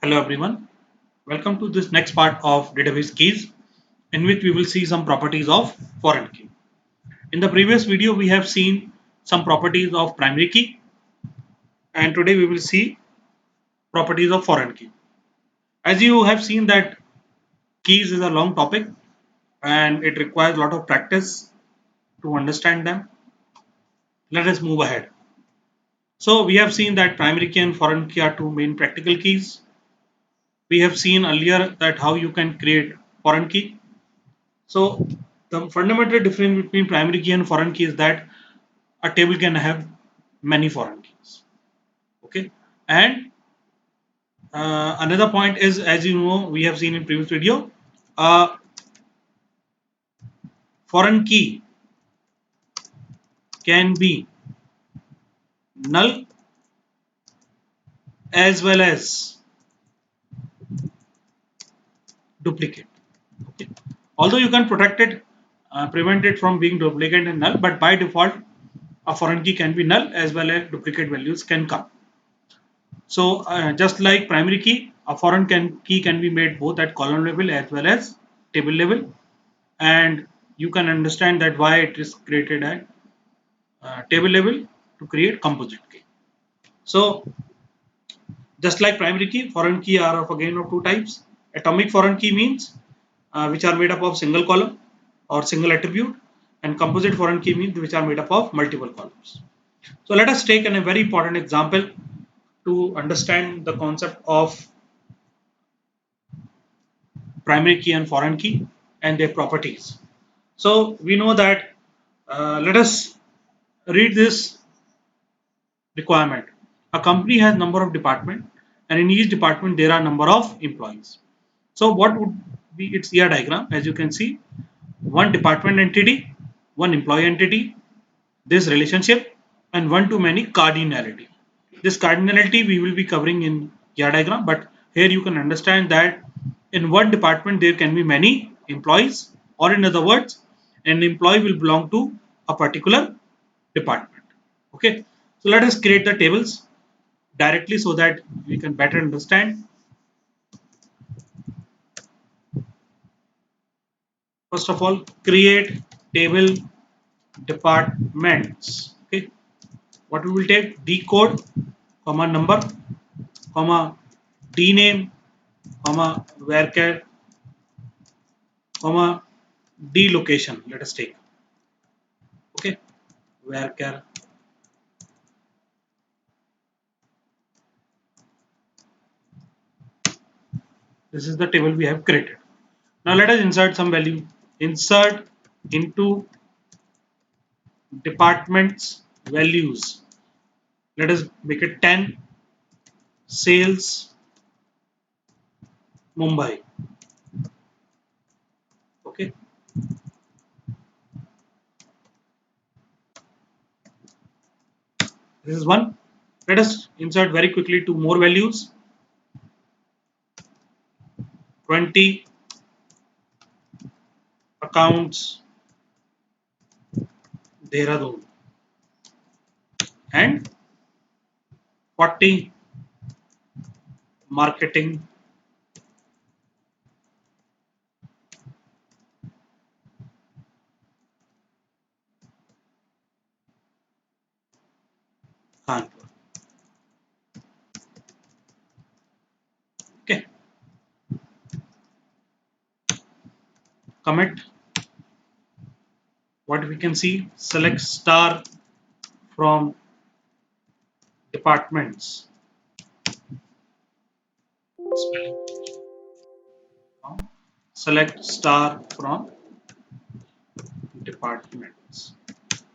Hello everyone, welcome to this next part of database keys in which we will see some properties of foreign key. In the previous video we have seen some properties of primary key and today we will see properties of foreign key. As you have seen that keys is a long topic and it requires a lot of practice to understand them. Let us move ahead. So we have seen that primary key and foreign key are two main practical keys. We have seen earlier that how you can create foreign key. So the fundamental difference between primary key and foreign key is that a table can have many foreign keys. Okay, and another point is, as you know, we have seen in previous video, foreign key can be null as well as duplicate. Okay, although you can protect it, prevent it from being duplicate and null, but by default, a foreign key can be null as well as duplicate values can come. So just like primary key, a foreign key can be made both at column level as well as table level, and you can understand that why it is created at table level to create composite key. So just like primary key, foreign key are of again of two types. Atomic foreign key means which are made up of single column or single attribute, and composite foreign key means which are made up of multiple columns. So let us take a very important example to understand the concept of primary key and foreign key and their properties. So we know that let us read this requirement. A company has number of department and in each department there are number of employees. So what would be its ER diagram? As you can see, one department entity, one employee entity, this relationship, and one to many cardinality. This cardinality we will be covering in ER diagram, but here you can understand that in one department there can be many employees, or in other words, an employee will belong to a particular department. Okay, so let us create the tables directly so that we can better understand. First of all, create table departments. Okay, what we will take: D code, comma number, comma D name, comma varchar, comma D location. Let us take. Okay, varchar. This is the table we have created. Now let us insert some value. Insert into departments values. Let us make it 10. Sales Mumbai. Okay. This is one. Let us insert very quickly two more values. 20 accounts Dehradun and 40 marketing Kanpur. Okay. Commit. What we can see, select star from departments. Select star from departments.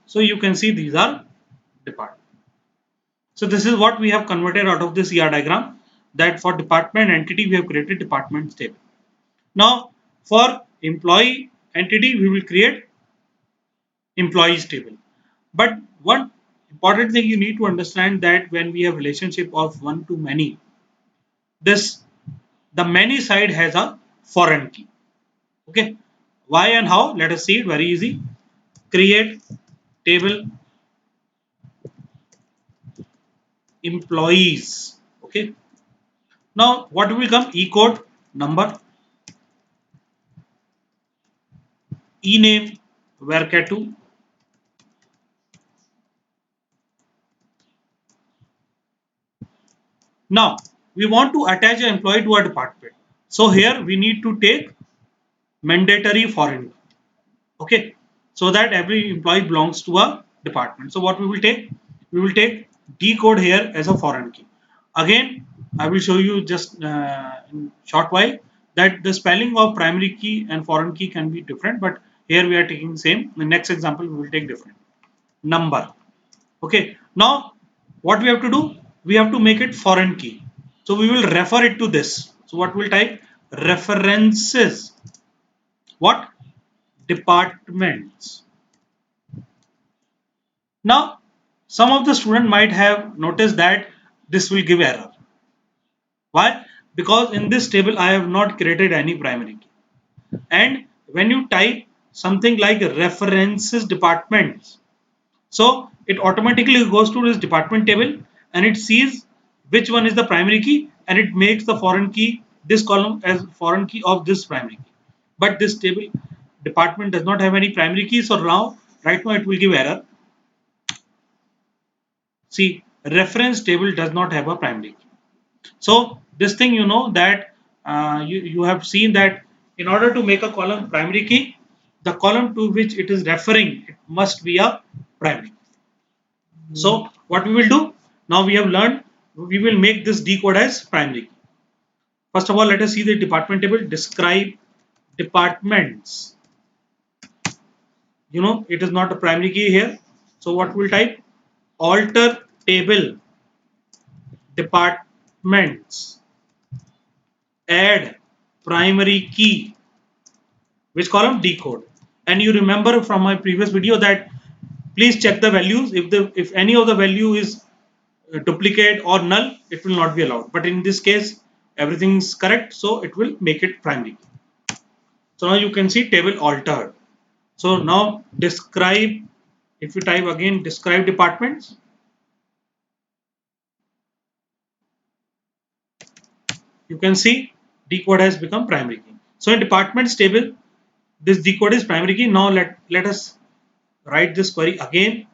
So you can see these are departments. So this is what we have converted out of this ER diagram, that for department entity we have created departments table. Now for employee entity we will create employees table. But one important thing you need to understand, that when we have relationship of one to many, this the many side has a foreign key. Okay, why and how? Let us see it. Very easy. Create table employees. Okay, Now what will come? E code, number, e name, varchar2. Now we want to attach an employee to a department. So here we need to take mandatory foreign key. Okay, so that every employee belongs to a department. So what we will take? We will take D code here as a foreign key. Again, I will show you just in short while that the spelling of primary key and foreign key can be different, but here we are taking same. The next example we will take different. Number. Okay, now what we have to do? We have to make it foreign key. So we will refer it to this. So what we'll type? References. What? Departments. Now, some of the student might have noticed that this will give error. Why? Because in this table I have not created any primary key. And when you type something like references departments, so it automatically goes to this department table and it sees which one is the primary key and it makes the foreign key, this column as foreign key of this primary key. But this table department does not have any primary key, so now right now it will give error. See, reference table does not have a primary key. So this thing, you know that you have seen that in order to make a column primary key, the column to which it is referring, it must be a primary key. So what we will do, now we have learned, we will make this D code as primary key. First of all, let us see the department table. Describe departments. You know, it is not a primary key here. So what we'll type? Alter table departments. Add primary key. Which column? Decode. And you remember from my previous video that please check the values. If any of the value is duplicate or null, it will not be allowed. But in this case, everything is correct, so it will make it primary. So now you can see table altered. So now describe. If you type again, describe departments. You can see decode has become primary key. So in departments table, this decode is primary key. Now let us write this query again.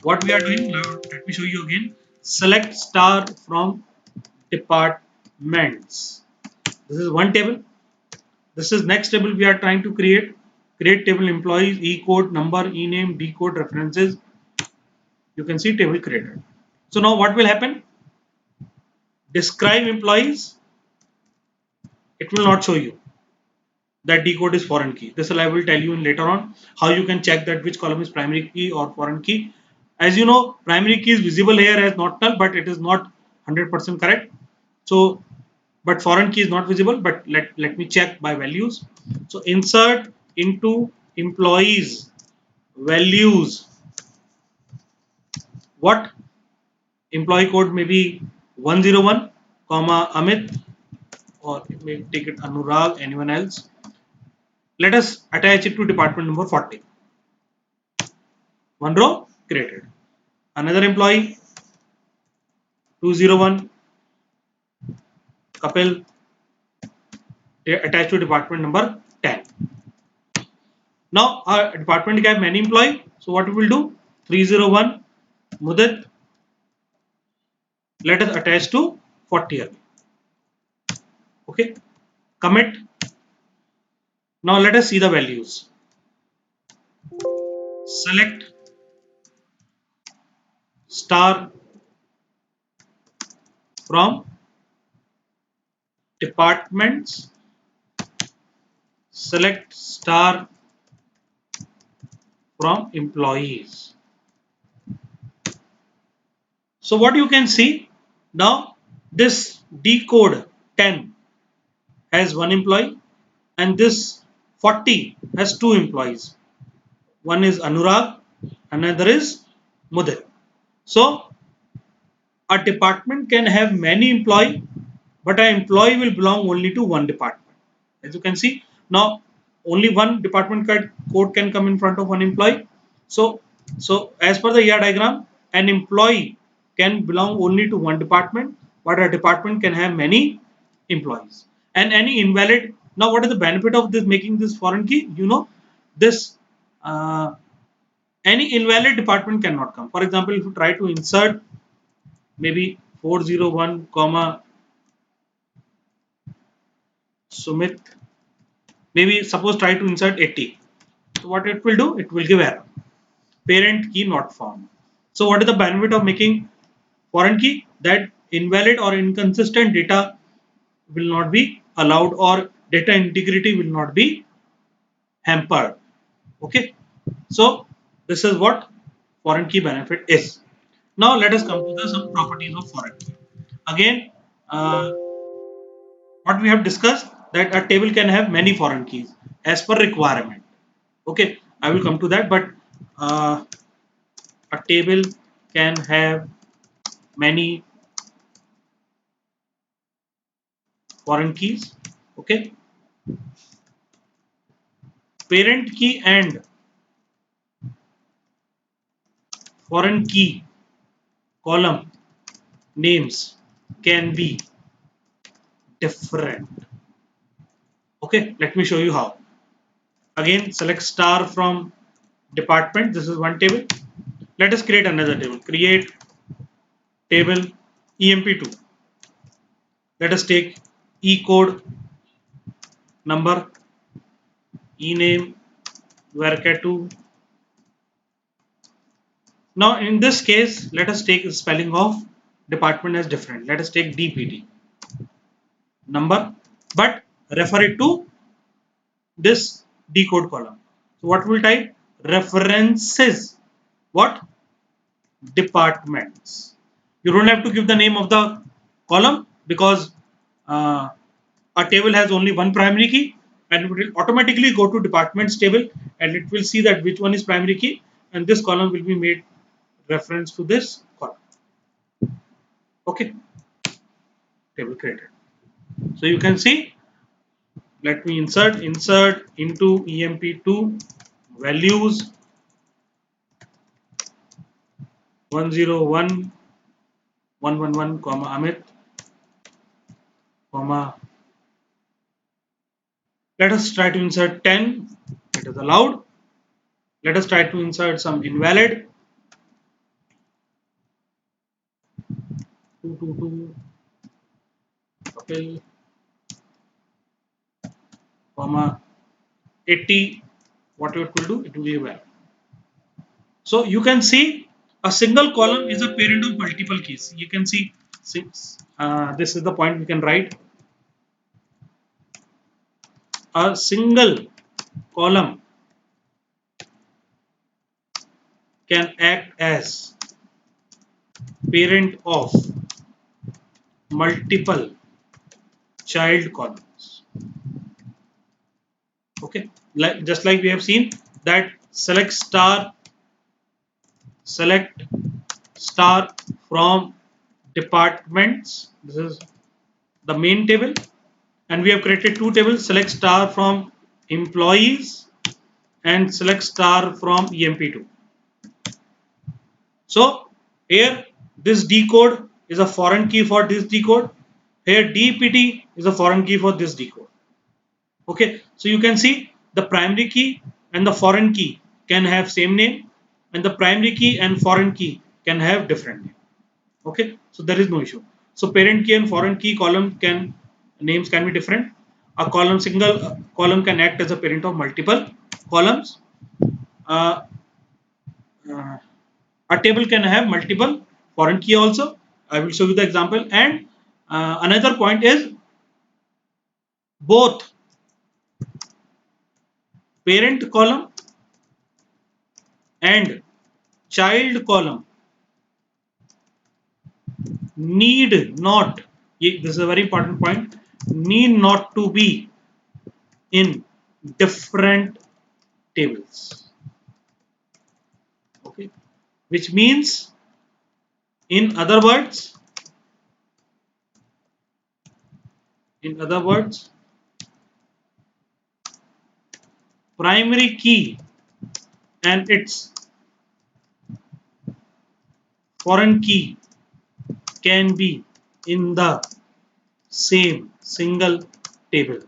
What we are doing, let me show you again. Select star from departments. This is one table. This is next table we are trying to create. Create table employees, e code, number, e name, d code, references. You can see table created. So now what will happen? Describe employees. It will not show you that D code is foreign key. This I will tell you in later on how you can check that which column is primary key or foreign key. As you know, primary key is visible here as not null, but it is not 100% correct. So, but foreign key is not visible. But let me check by values. So insert into employees values. What employee code may be 101, comma Amit, or it may take it Anurag, anyone else. Let us attach it to department number 40. One row created. Another employee 201 Kapil attached to department number 10. Now our department can have many employees. So what we will do? 301 Mudit. Let us attach to 40 again. Okay. Commit. Now let us see the values. Select star from departments. Select star from employees. So what you can see now, this D code 10 has one employee and this 40 has two employees. One is Anurag, another is Mudhir. So a department can have many employees, but an employee will belong only to one department. As you can see, now only one department code can come in front of one employee. So as per the ER diagram, an employee can belong only to one department, but a department can have many employees. And any invalid, now what is the benefit of this making this foreign key? This uh, any invalid department cannot come. For example, if you try to insert maybe 401 comma Sumit, maybe suppose try to insert 80. So what it will do, it will give error, parent key not found. So what is the benefit of making foreign key? That invalid or inconsistent data will not be allowed, or data integrity will not be hampered. Okay, so this is what foreign key benefit is. Now let us come to the some properties of foreign key. Again, uh, what we have discussed, that a table can have many foreign keys as per requirement. Okay, I will come to that, but uh, a table can have many foreign keys. Okay, parent key and foreign key column names can be different. Okay, let me show you how. Again, select star from department. This is one table. Let us create another table. Create table emp2. Let us take e code number, e name, varchar2. Now in this case, let us take the spelling of department as different. Let us take dpt number, but refer it to this decode column. So what will type? References. What? Departments. You don't have to give the name of the column, because uh, a table has only one primary key, and it will automatically go to departments table, and it will see that which one is primary key, and this column will be made reference to this column. Okay, table created. So you can see, let me insert into emp2 values 101 111 comma Amit comma, let us try to insert 10. It is allowed. Let us try to insert some invalid 222 Kapil comma 80. What it will do? It will be valid. So you can see a single column is a parent of multiple keys. You can see, this is the point we can write. A single column can act as parent of multiple child columns. Okay, just like we have seen that select star from departments. This is the main table, and we have created two tables. Select star from employees and select star from emp2. So here this decode is a foreign key for this decode. Here dpt is a foreign key for this decode. Okay, so you can see the primary key and the foreign key can have same name, and the primary key and foreign key can have different name. Okay, so there is no issue. So parent key and foreign key column names can be different. A single column can act as a parent of multiple columns. Uh, uh, a table can have multiple foreign key also. I will show you the example. And another point is, both parent column and child column need not, this is a very important point, need not to be in different tables. Okay, which means, in other words, primary key and its foreign key can be in the same single table.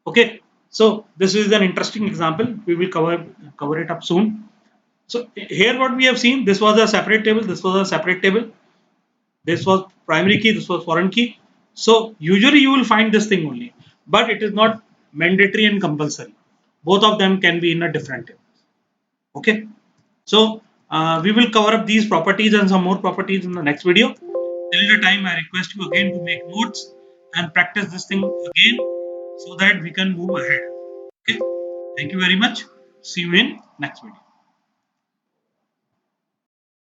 Okay, so this is an interesting example. We will cover it up soon. So here what we have seen, this was a separate table, this was a separate table, this was primary key, this was foreign key. So usually you will find this thing only, but it is not mandatory and compulsory. Both of them can be in a different table. Okay, so we will cover up these properties and some more properties in the next video. Till the time, I request you again to make notes and practice this thing again so that we can move ahead. Okay, thank you very much. See you in next video.